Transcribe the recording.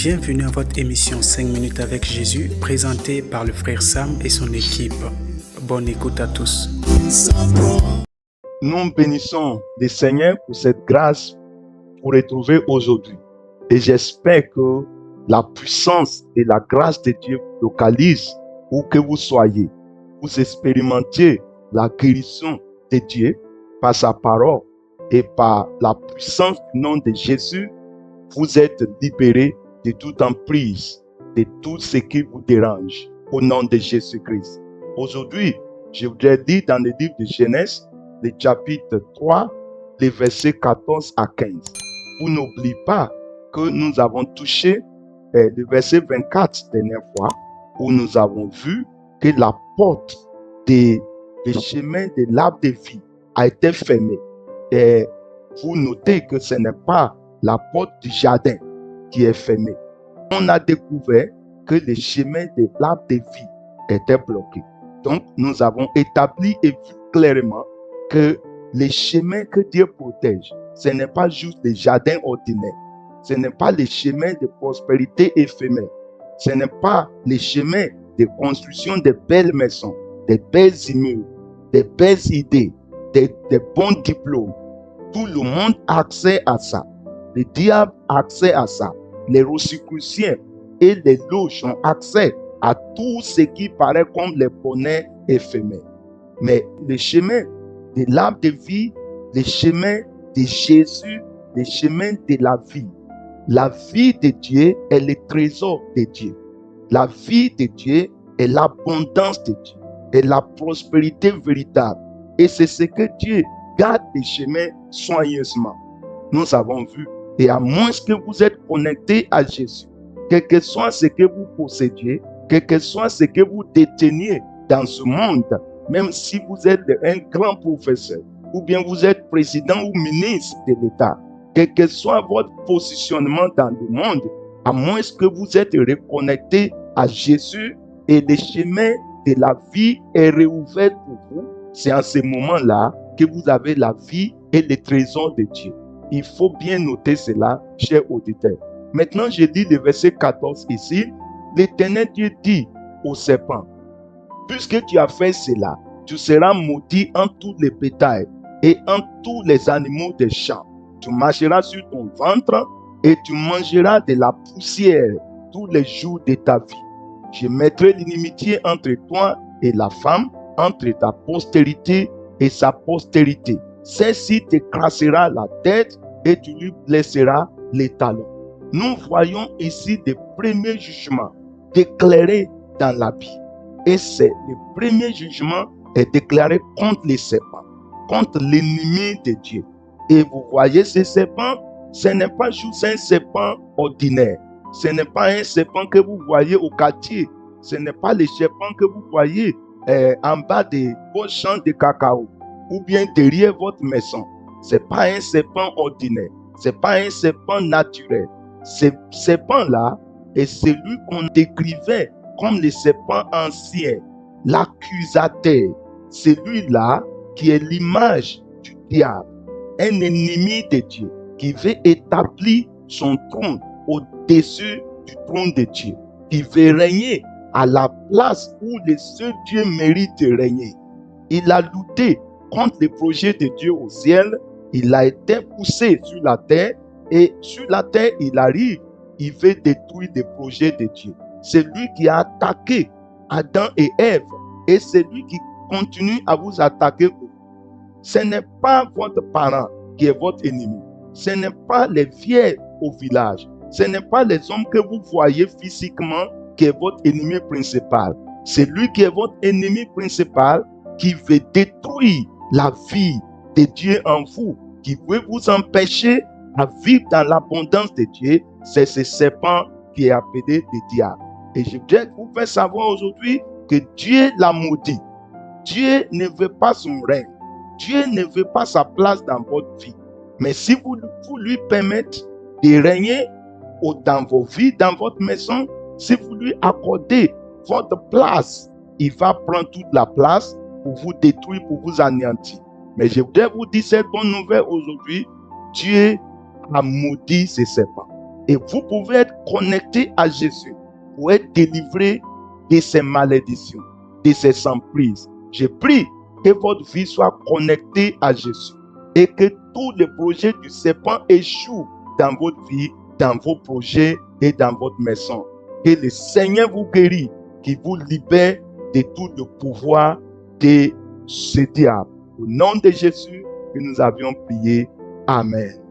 Bienvenue à votre émission 5 minutes avec Jésus, présentée par le frère Sam et son équipe. Bonne écoute à tous. Nous bénissons le Seigneur pour cette grâce pour retrouver aujourd'hui. Et j'espère que la puissance et la grâce de Dieu vous localise où que vous soyez. Vous expérimentiez la guérison de Dieu par sa parole et par la puissance du nom de Jésus. Vous êtes libérés de toute emprise, de tout ce qui vous dérange, au nom de Jésus-Christ. Aujourd'hui, je voudrais lire dans le livre de Genèse, le chapitre 3, les versets 14 à 15. Vous n'oubliez pas que nous avons touché le verset 24 dernière fois, où nous avons vu que la porte des chemins de l'arbre de vie a été fermée. Et vous notez que ce n'est pas la porte du jardin qui est fermée. On a découvert que les chemins de l'arbre de vie étaient bloqués. Donc, nous avons établi et vu clairement que les chemins que Dieu protège, ce n'est pas juste les jardins ordinaires. Ce n'est pas les chemins de prospérité éphémère. Ce n'est pas les chemins de construction de belles maisons, des belles immeubles, des belles idées, des bons diplômes. Tout le monde a accès à ça. Le diable a accès à ça. Les Rosicruciens et les loges ont accès à tout ce qui paraît comme les bonheurs éphémères. Mais les chemins de l'arbre de vie, les chemins de Jésus, les chemins de la vie de Dieu est le trésor de Dieu. La vie de Dieu est l'abondance de Dieu, est la prospérité véritable. Et c'est ce que Dieu garde les chemins soigneusement. Nous avons vu. Et à moins que vous êtes connecté à Jésus, quel que soit ce que vous possédiez, quel que soit ce que vous déteniez dans ce monde, même si vous êtes un grand professeur, ou bien vous êtes président ou ministre de l'État, quel que soit votre positionnement dans le monde, à moins que vous êtes reconnecté à Jésus et le chemin de la vie est réouvert pour vous, c'est en ce moment-là que vous avez la vie et le trésor de Dieu. Il faut bien noter cela, chers auditeurs. Maintenant, je lis le verset 14 ici. L'Éternel Dieu dit au serpent, puisque tu as fait cela, tu seras maudit en tous les bétails et en tous les animaux des champs. Tu marcheras sur ton ventre et tu mangeras de la poussière tous les jours de ta vie. Je mettrai l'inimitié entre toi et la femme, entre ta postérité et sa postérité. Celle-ci t'écrasera la tête et tu lui blesseras les talons. Nous voyons ici des premiers jugements déclarés dans la Bible. Et c'est le premier jugement est déclaré contre les serpents, contre l'ennemi de Dieu. Et vous voyez ce serpent, ce n'est pas juste un serpent ordinaire. Ce n'est pas un serpent que vous voyez au quartier. Ce n'est pas le serpent que vous voyez en bas de vos champs de cacao ou bien derrière votre maison. Ce n'est pas un serpent ordinaire. Ce n'est pas un serpent naturel. Ce serpent-là est celui qu'on décrivait comme le serpent ancien, l'accusateur. Celui-là qui est l'image du diable, un ennemi de Dieu qui veut établir son trône au-dessus du trône de Dieu, qui veut régner à la place où le seul Dieu mérite de régner. Il a lutté contre le projet de Dieu au ciel. Il a été poussé sur la terre et sur la terre, il arrive, il veut détruire le projet de Dieu. C'est lui qui a attaqué Adam et Ève et c'est lui qui continue à vous attaquer. Ce n'est pas votre parent qui est votre ennemi. Ce n'est pas les vieux au village. Ce n'est pas les hommes que vous voyez physiquement qui est votre ennemi principal. C'est lui qui est votre ennemi principal qui veut détruire la vie de Dieu en vous, qui veut vous empêcher à vivre dans l'abondance de Dieu. C'est ce serpent qui est appelé le diable. Et je voudrais vous faire savoir aujourd'hui que Dieu l'a maudit. Dieu ne veut pas son règne. Dieu ne veut pas sa place dans votre vie. Mais si vous lui permettez de régner dans vos vies, dans votre maison, si vous lui accordez votre place, il va prendre toute la place pour vous détruire, pour vous anéantir. Mais je voudrais vous dire cette bonne nouvelle aujourd'hui. Dieu a maudit ces serpents. Et vous pouvez être connecté à Jésus pour être délivré de ces malédictions, de ces emprises. Je prie que votre vie soit connectée à Jésus et que tous les projets du serpent échouent dans votre vie, dans vos projets et dans votre maison. Que le Seigneur vous guérisse, qu'il vous libère de tout le pouvoir de ce diable. Au nom de Jésus que nous avions prié. Amen.